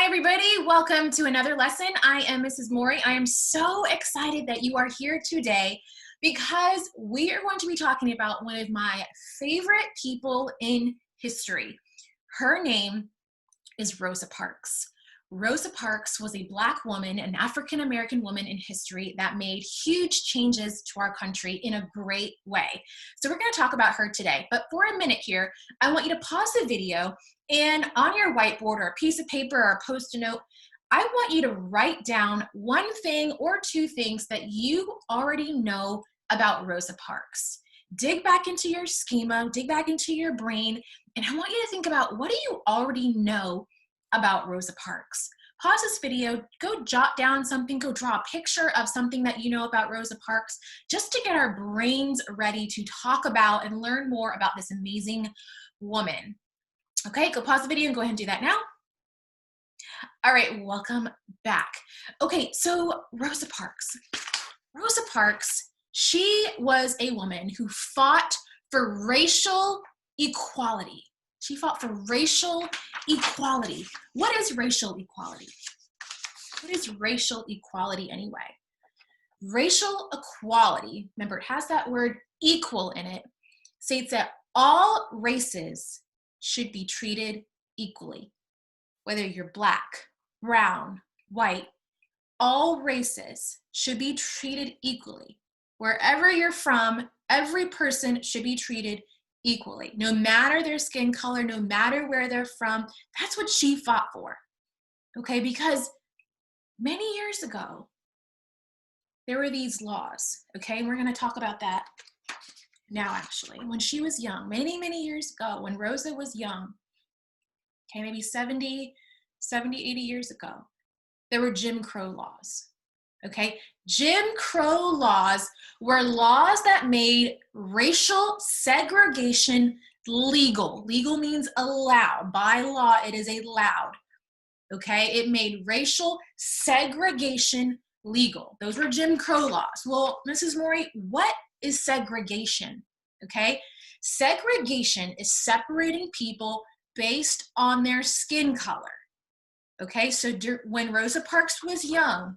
Hi everybody, welcome to another lesson. I am Mrs. Mori. I am so excited that you are here today because we are going to be talking about one of my favorite people in history. Her name is Rosa Parks. Rosa Parks was a Black woman, an African-American woman in history that made huge changes to our country in a great way. So we're going to talk about her today. But for a minute here, I want you to pause the video and on your whiteboard or a piece of paper or a Post-it note, I want you to write down one thing or two things that you already know about Rosa Parks. Dig back into your schema, dig back into your brain, and I want you to think about, what do you already know about Rosa Parks? Pause this video, go jot down something, go draw a picture of something that you know about Rosa Parks, just to get our brains ready to talk about and learn more about this amazing woman. Okay, go pause the video and go ahead and do that now. All right, welcome back. Okay, so Rosa Parks. Rosa Parks, she was a woman who fought for racial equality. She fought for racial equality. What is racial equality? What is racial equality anyway? Racial equality, remember it has that word equal in it, states that all races should be treated equally. Whether you're Black, brown, white, all races should be treated equally. Wherever you're from, every person should be treated equally, no matter their skin color, no matter where they're from. That's what she fought for, okay? Because many years ago, there were these laws, okay? And we're gonna talk about that now, actually. When she was young, many, many years ago, when Rosa was young, okay, maybe 70, 80 years ago, there were Jim Crow laws, okay? Jim Crow laws were laws that made racial segregation legal. Legal means allowed. By law, it is allowed, okay? It made racial segregation legal. Those were Jim Crow laws. Well, Mrs. Mori, what is segregation, okay? Segregation is separating people based on their skin color, okay? So when Rosa Parks was young,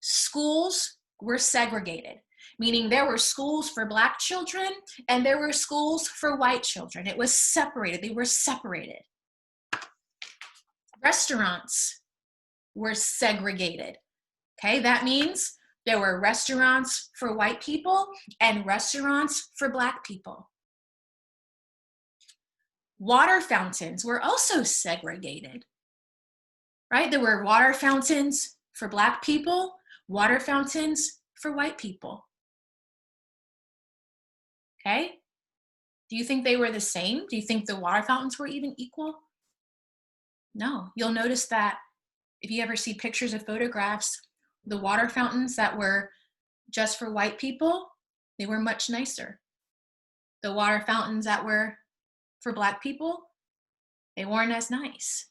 schools were segregated, meaning there were schools for Black children and there were schools for white children. It was separated. They were separated. Restaurants were segregated, okay? That means there were restaurants for white people and restaurants for Black people. Water fountains were also segregated, right? There were water fountains for Black people, water fountains for white people, okay? Do you think they were the same? Do you think the water fountains were even equal? No. You'll notice that if you ever see pictures of photographs, the water fountains that were just for white people, they were much nicer. The water fountains that were for Black people, they weren't as nice.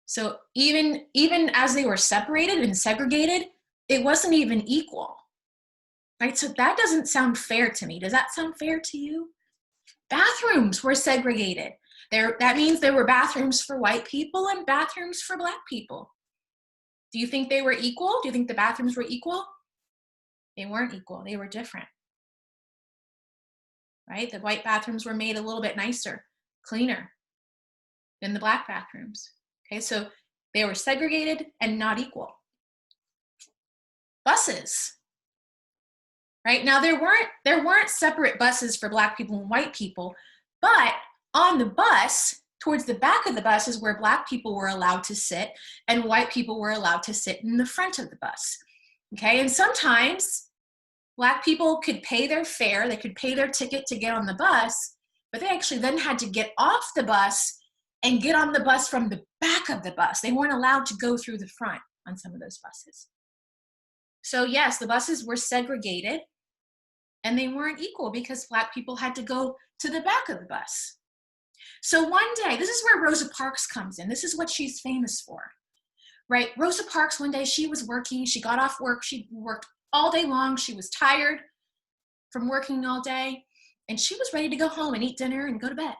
So even as they were separated and segregated, it wasn't even equal, right? So that doesn't sound fair to me. Does that sound fair to you? Bathrooms were segregated. That means there were bathrooms for white people and bathrooms for Black people. Do you think they were equal? Do you think the bathrooms were equal? They weren't equal. They were different, right? The white bathrooms were made a little bit nicer, cleaner than the Black bathrooms. Okay, so they were segregated and not equal. Buses, right? Now there weren't separate buses for Black people and white people, but on the bus, towards the back of the bus is where Black people were allowed to sit and white people were allowed to sit in the front of the bus. Okay, and sometimes Black people could pay their fare, they could pay their ticket to get on the bus, but they actually then had to get off the bus and get on the bus from the back of the bus. They weren't allowed to go through the front on some of those buses. So yes, the buses were segregated and they weren't equal because Black people had to go to the back of the bus. So one day, this is where Rosa Parks comes in. This is what she's famous for, right? Rosa Parks, one day she was working, she got off work, she worked all day long, she was tired from working all day, and she was ready to go home and eat dinner and go to bed.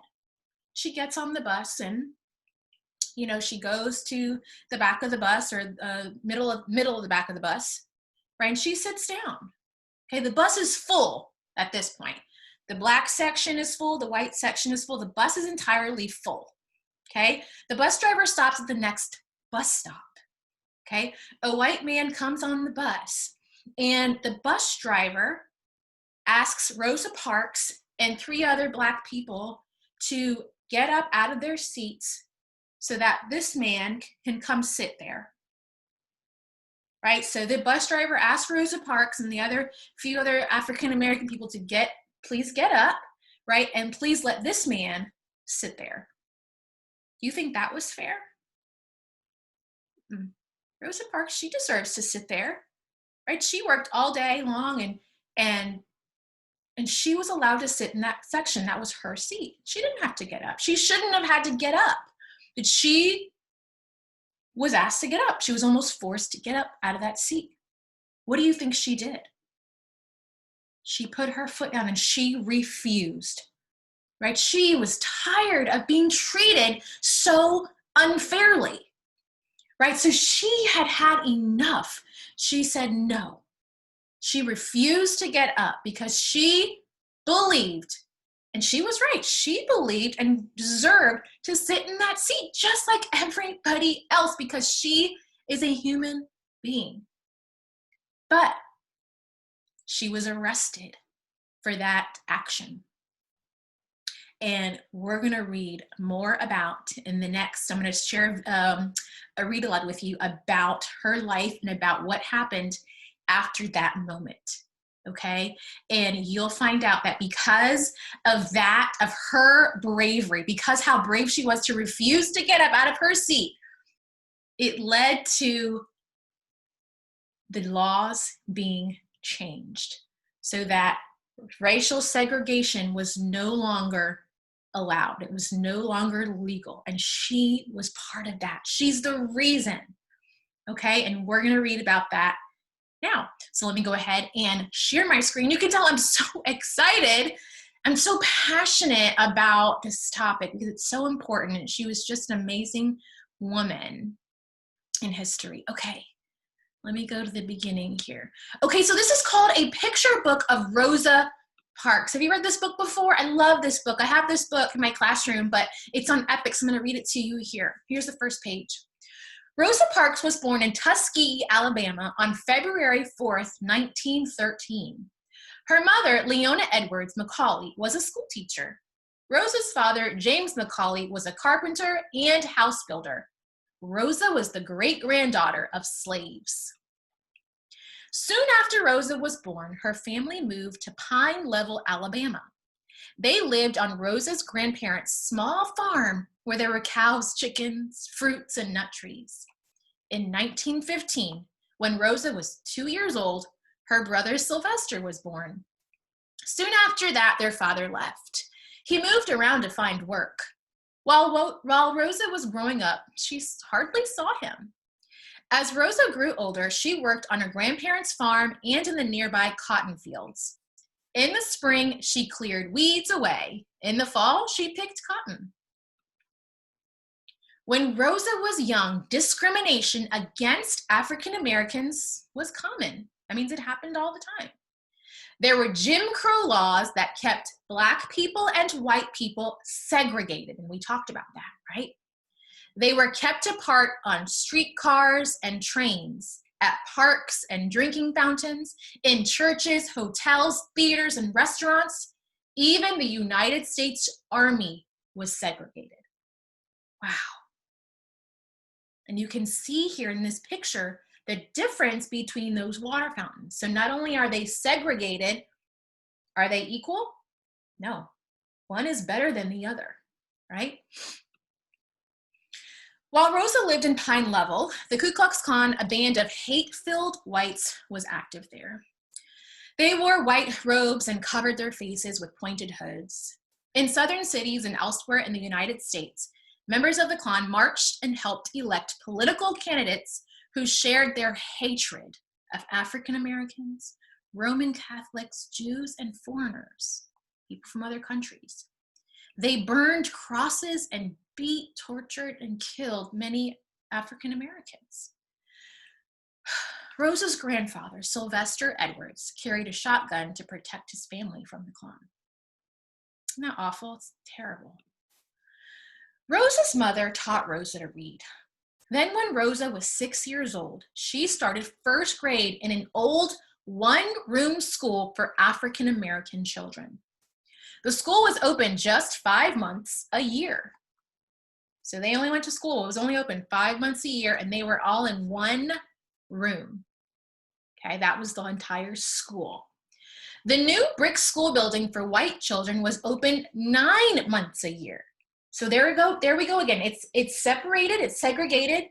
She gets on the bus and you know, she goes to the back of the bus, or middle of the back of the bus, right? And she sits down. Okay, the bus is full at this point. The black section is full, the white section is full, the bus is entirely full. Okay, the bus driver stops at the next bus stop. Okay, a white man comes on the bus, and the bus driver asks Rosa Parks and 3 other Black people to get up out of their seats so that this man can come sit there. Right, so the bus driver asked Rosa Parks and the few other African American people to please get up, right, and please let this man sit there. Do you think that was fair? Rosa Parks, she deserves to sit there, right? She worked all day long, and she was allowed to sit in that section. That was her seat. She didn't have to get up. She shouldn't have had to get up, but she was asked to get up. She was almost forced to get up out of that seat. What do you think she did? She put her foot down and she refused, right? She was tired of being treated so unfairly, right? So she had had enough. She said no. She refused to get up because she believed, and she was right, she believed and deserved to sit in that seat just like everybody else because she is a human being. But she was arrested for that action. And we're going to read more about in the next, I'm going to share a read aloud with you about her life and about what happened after that moment. Okay, and you'll find out that because of that, of her bravery, because how brave she was to refuse to get up out of her seat, it led to the laws being changed so that racial segregation was no longer allowed. It was no longer legal, and she was part of that. She's the reason. Okay, and we're going to read about that now. So let me go ahead and share my screen. You can tell I'm so excited. I'm so passionate about this topic because it's so important. And she was just an amazing woman in history. Okay, let me go to the beginning here. Okay, so this is called A Picture Book of Rosa Parks. Have you read this book before? I love this book. I have this book in my classroom, but it's on Epic, so I'm going to read it to you here. Here's the first page. Rosa Parks was born in Tuskegee, Alabama on February 4th, 1913. Her mother, Leona Edwards McCauley, was a school teacher. Rosa's father, James McCauley, was a carpenter and house builder. Rosa was the great-granddaughter of slaves. Soon after Rosa was born, her family moved to Pine Level, Alabama. They lived on Rosa's grandparents' small farm where there were cows, chickens, fruits, and nut trees. In 1915, when Rosa was 2 years old, her brother Sylvester was born. Soon after that, their father left. He moved around to find work. While Rosa was growing up, she hardly saw him. As Rosa grew older, she worked on her grandparents' farm and in the nearby cotton fields. In the spring, she cleared weeds away. In the fall, she picked cotton. When Rosa was young, discrimination against African Americans was common. That means it happened all the time. There were Jim Crow laws that kept Black people and white people segregated, and we talked about that, right? They were kept apart on streetcars and trains, at parks and drinking fountains, in churches, hotels, theaters, and restaurants. Even the United States Army was segregated. Wow. And you can see here in this picture the difference between those water fountains. So not only are they segregated, are they equal? No. One is better than the other, right? While Rosa lived in Pine Level, the Ku Klux Klan, a band of hate-filled whites, was active there. They wore white robes and covered their faces with pointed hoods. In southern cities and elsewhere in the United States, members of the Klan marched and helped elect political candidates who shared their hatred of African Americans, Roman Catholics, Jews, and foreigners, people from other countries. They burned crosses and beat, tortured, and killed many African Americans. Rosa's grandfather, Sylvester Edwards, carried a shotgun to protect his family from the clan. Isn't that awful? It's terrible. Rosa's mother taught Rosa to read. Then when Rosa was 6 years old, she started first grade in an old one-room school for African American children. The school was open just 5 months a year. So they only went to school. It was only open 5 months a year, and they were all in one room. Okay, that was the entire school. The new brick school building for white children was open 9 months a year. So there we go again. It's separated, it's segregated,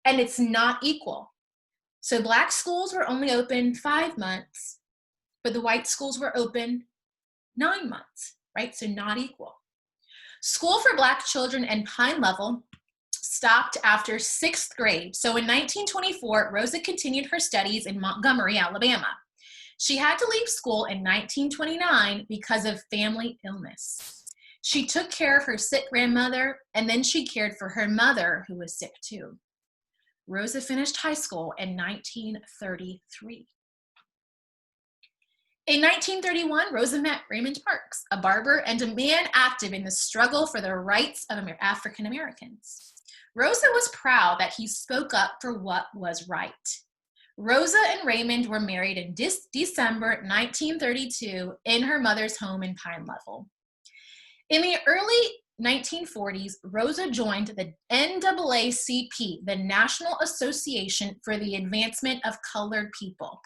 and it's not equal. So black schools were only open 5 months, but the white schools were open 9 months, right? So not equal. School for black children in Pine Level stopped after 6th grade. So in 1924, Rosa continued her studies in Montgomery, Alabama. She had to leave school in 1929 because of family illness. She took care of her sick grandmother, and then she cared for her mother, who was sick too. Rosa finished high school in 1933. In 1931, Rosa met Raymond Parks, a barber and a man active in the struggle for the rights of African Americans. Rosa was proud that he spoke up for what was right. Rosa and Raymond were married in December 1932 in her mother's home in Pine Level. In the early 1940s, Rosa joined the NAACP, the National Association for the Advancement of Colored People,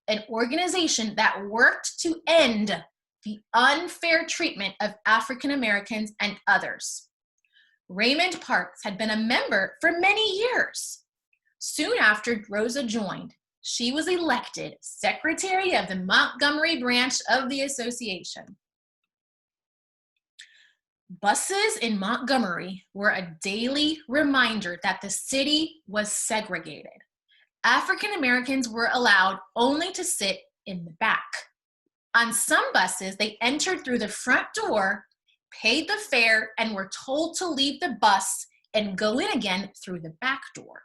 an organization that worked to end the unfair treatment of African Americans and others. Raymond Parks had been a member for many years. Soon after Rosa joined, she was elected secretary of the Montgomery branch of the association. Buses in Montgomery were a daily reminder that the city was segregated. African Americans were allowed only to sit in the back. On some buses, they entered through the front door, paid the fare, and were told to leave the bus and go in again through the back door.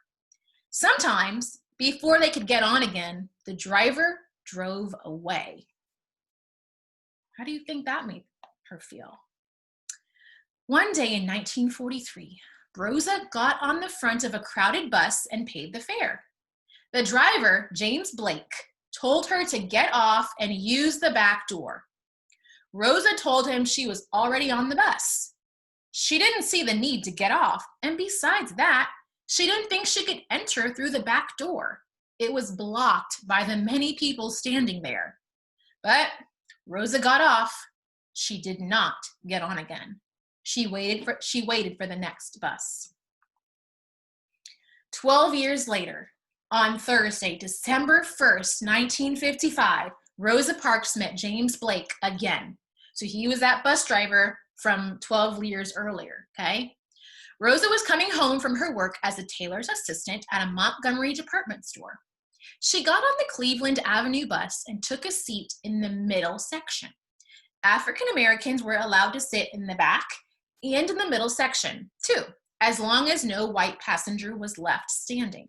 Sometimes, before they could get on again, the driver drove away. How do you think that made her feel? One day in 1943, Rosa got on the front of a crowded bus and paid the fare. The driver, James Blake, told her to get off and use the back door. Rosa told him she was already on the bus. She didn't see the need to get off, and besides that, she didn't think she could enter through the back door. It was blocked by the many people standing there. But Rosa got off. She did not get on again. She waited for the next bus. 12 years later, on Thursday, December 1st, 1955, Rosa Parks met James Blake again. So he was that bus driver from 12 years earlier, okay? Rosa was coming home from her work as a tailor's assistant at a Montgomery department store. She got on the Cleveland Avenue bus and took a seat in the middle section. African Americans were allowed to sit in the back and in the middle section, too, as long as no white passenger was left standing.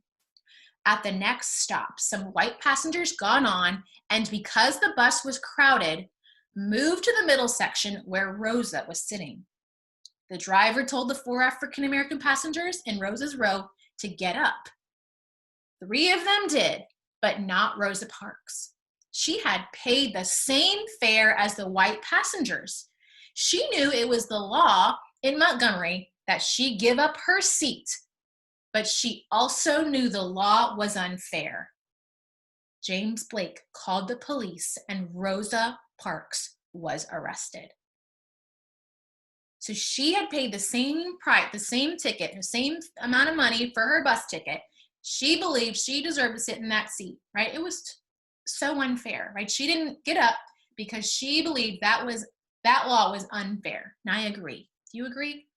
At the next stop, some white passengers got on, and because the bus was crowded, moved to the middle section where Rosa was sitting. The driver told the 4 African American passengers in Rosa's row to get up. 3 of them did, but not Rosa Parks. She had paid the same fare as the white passengers. She knew it was the law in Montgomery that she give up her seat, but she also knew the law was unfair. James Blake called the police and Rosa Parks was arrested. So she had paid the same price, the same ticket, the same amount of money for her bus ticket. She believed she deserved to sit in that seat, right? It was so unfair, right? She didn't get up because she believed that law was unfair. And I agree. Do you agree?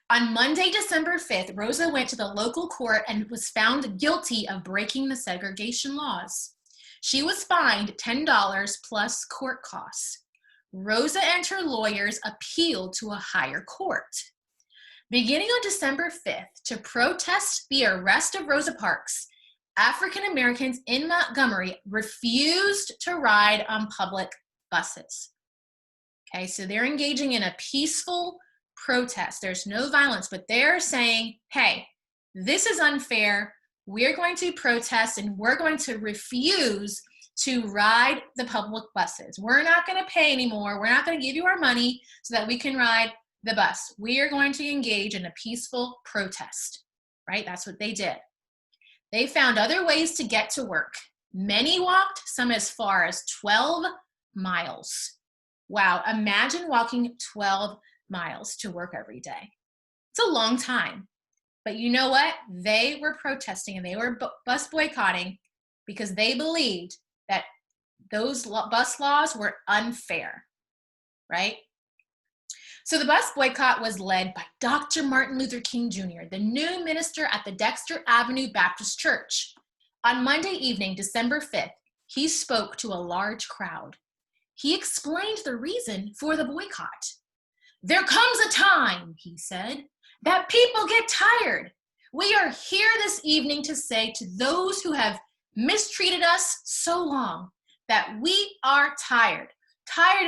On Monday, December 5th, Rosa went to the local court and was found guilty of breaking the segregation laws. She was fined $10 plus court costs. Rosa and her lawyers appealed to a higher court. Beginning on December 5th, to protest the arrest of Rosa Parks, African Americans in Montgomery refused to ride on public buses. Okay, so they're engaging in a peaceful protest. There's no violence, but they're saying, hey, this is unfair. We're going to protest and we're going to refuse to ride the public buses. We're not going to pay anymore. We're not going to give you our money so that we can ride the bus. We are going to engage in a peaceful protest, right? That's what they did. They found other ways to get to work. Many walked, some as far as 12 miles. Wow, imagine walking 12 miles to work every day. It's a long time. But you know what? They were protesting and they were bus boycotting because they believed that those bus laws were unfair, right? So the bus boycott was led by Dr. Martin Luther King Jr., the new minister at the Dexter Avenue Baptist Church. On Monday evening, December 5th, he spoke to a large crowd. He explained the reason for the boycott. There comes a time, he said, that people get tired. We are here this evening to say to those who have mistreated us so long that we are tired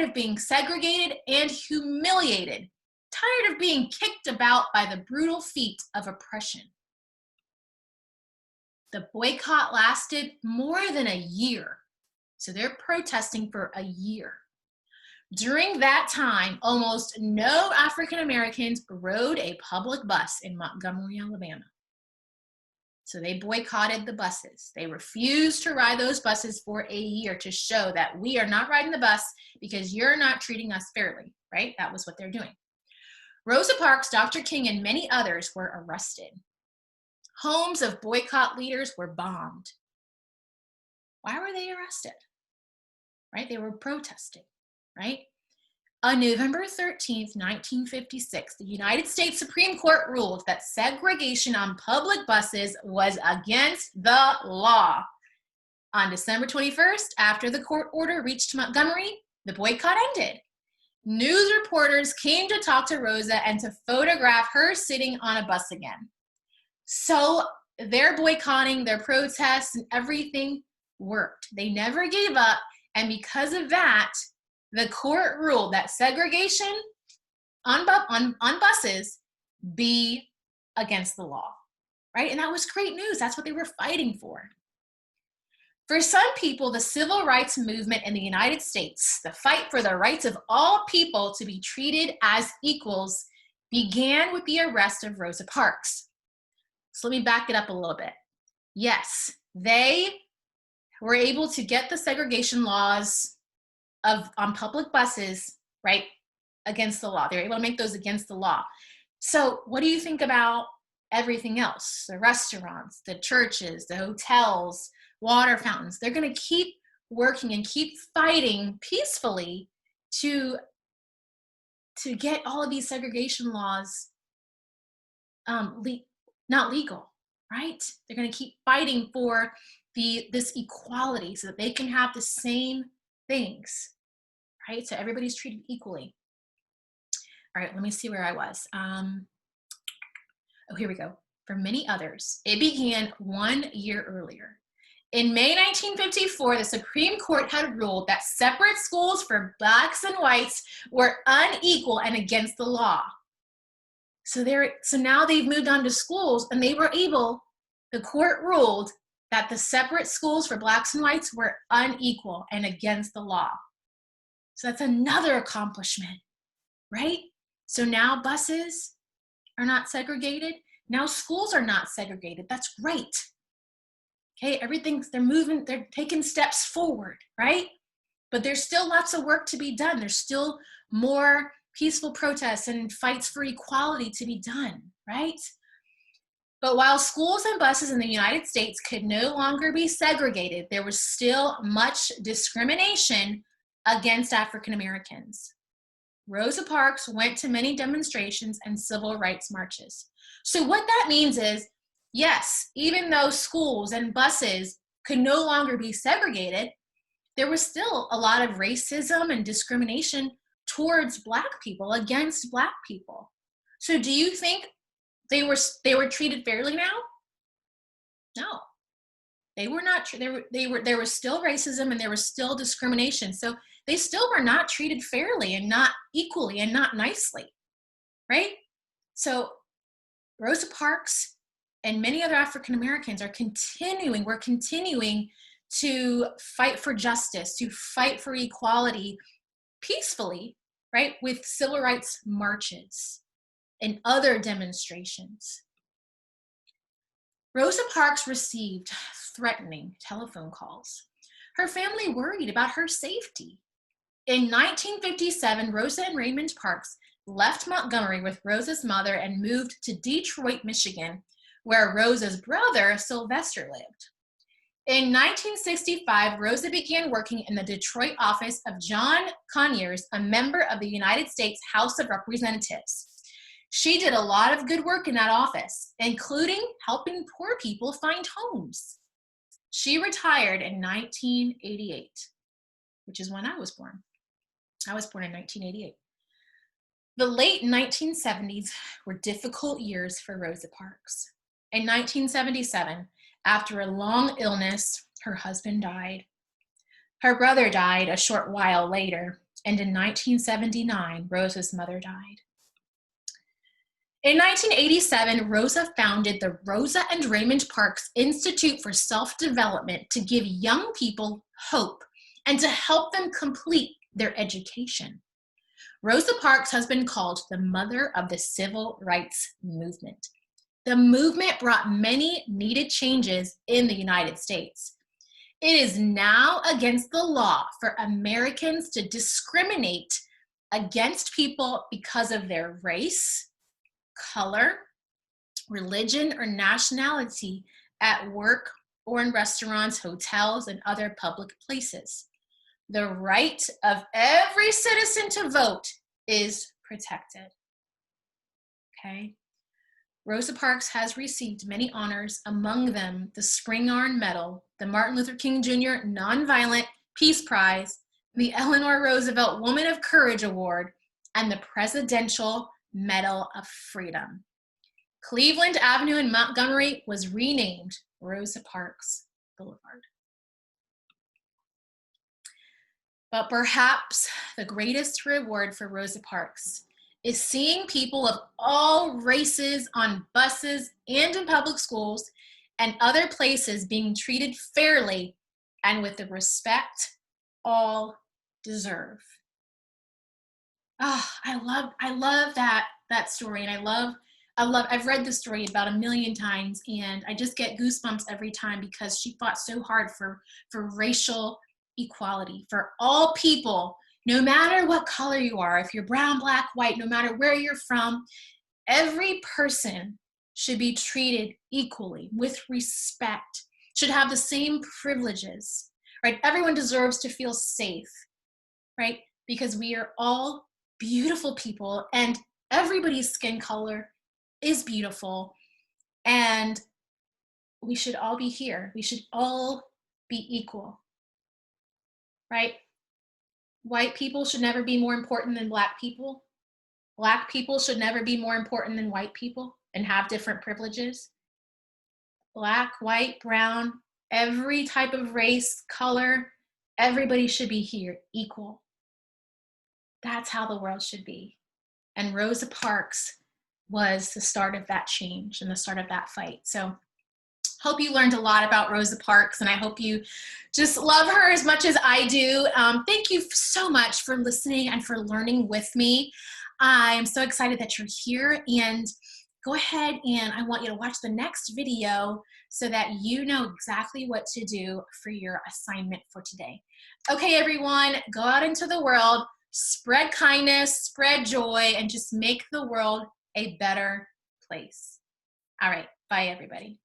of being segregated and humiliated, tired of being kicked about by the brutal feet of oppression. The boycott lasted more than a year, so they're protesting for a year. During that time, almost no African Americans rode a public bus in Montgomery, Alabama. So they boycotted the buses. They refused to ride those buses for a year to show that we are not riding the bus because you're not treating us fairly, right? That was what they're doing. Rosa Parks, Dr. King, and many others were arrested. Homes of boycott leaders were bombed. Why were they arrested? Right? They were protesting. Right? On November 13th, 1956, the United States Supreme Court ruled that segregation on public buses was against the law. On December 21st, after the court order reached Montgomery, the boycott ended. News reporters came to talk to Rosa and to photograph her sitting on a bus again. So their boycotting, their protests, and everything worked. They never gave up, and because of that, the court ruled that segregation on buses be against the law, right? And that was great news. That's what they were fighting for. For some people, the civil rights movement in the United States, the fight for the rights of all people to be treated as equals, began with the arrest of Rosa Parks. So let me back it up a little bit. Yes, they were able to get the segregation laws on public buses, right, against the law. They were able to make those against the law. So what do you think about everything else? The restaurants, the churches, the hotels, water fountains. They're going to keep working and keep fighting peacefully to get all of these segregation laws not legal, right? They're going to keep fighting for this equality so that they can have the same things, right? So everybody's treated equally. All right, let me see where I was. Oh, here we go. For many others, it began 1 year earlier. In May 1954, the Supreme Court had ruled that separate schools for blacks and whites were unequal and against the law. So now they've moved on to schools, and the court ruled that the separate schools for blacks and whites were unequal and against the law. So that's another accomplishment, right? So now buses are not segregated. Now schools are not segregated. That's great. Okay, they're moving, they're taking steps forward, right? But there's still lots of work to be done. There's still more peaceful protests and fights for equality to be done, right? But while schools and buses in the United States could no longer be segregated, there was still much discrimination against African Americans. Rosa Parks went to many demonstrations and civil rights marches. So what that means is, yes, even though schools and buses could no longer be segregated, there was still a lot of racism and discrimination towards Black people, against Black people. So do you think they were treated fairly now? No. They were not, there was still racism and there was still discrimination. So they still were not treated fairly and not equally and not nicely, right? So Rosa Parks and many other African Americans we're continuing to fight for justice, to fight for equality peacefully, right? With civil rights marches and other demonstrations. Rosa Parks received threatening telephone calls. Her family worried about her safety. In 1957, Rosa and Raymond Parks left Montgomery with Rosa's mother and moved to Detroit, Michigan, where Rosa's brother, Sylvester, lived. In 1965, Rosa began working in the Detroit office of John Conyers, a member of the United States House of Representatives. She did a lot of good work in that office, including helping poor people find homes. She retired in 1988, which is when I was born. I was born in 1988. The late 1970s were difficult years for Rosa Parks. In 1977, after a long illness, her husband died. Her brother died a short while later, and in 1979, Rosa's mother died. In 1987, Rosa founded the Rosa and Raymond Parks Institute for Self-Development to give young people hope and to help them complete their education. Rosa Parks has been called the mother of the civil rights movement. The movement brought many needed changes in the United States. It is now against the law for Americans to discriminate against people because of their race, color, religion, or nationality at work or in restaurants, hotels, and other public places. The right of every citizen to vote is protected. Okay. Rosa Parks has received many honors, among them the Spring Iron Medal, the Martin Luther King Jr. Nonviolent Peace Prize, the Eleanor Roosevelt Woman of Courage Award, and the Presidential Medal of Freedom. Cleveland Avenue in Montgomery was renamed Rosa Parks Boulevard. But perhaps the greatest reward for Rosa Parks is seeing people of all races on buses and in public schools and other places being treated fairly and with the respect all deserve. Oh, I love that story, and I've read the story about 1 million times, and I just get goosebumps every time because she fought so hard for racial equality for all people, no matter what color you are, if you're brown, black, white, no matter where you're from, every person should be treated equally with respect, should have the same privileges, right? Everyone deserves to feel safe, right? Because we are all beautiful people and everybody's skin color is beautiful, and we should all be here. We should all be equal, right? White people should never be more important than black people. Black people should never be more important than white people and have different privileges. Black, white, brown, every type of race, color, everybody should be here equal. That's how the world should be. And Rosa Parks was the start of that change and the start of that fight. So hope you learned a lot about Rosa Parks, and I hope you just love her as much as I do. Thank you so much for listening and for learning with me. I'm so excited that you're here, and go ahead and I want you to watch the next video so that you know exactly what to do for your assignment for today. Okay, everyone, go out into the world, spread kindness, spread joy, and just make the world a better place. All right, bye everybody.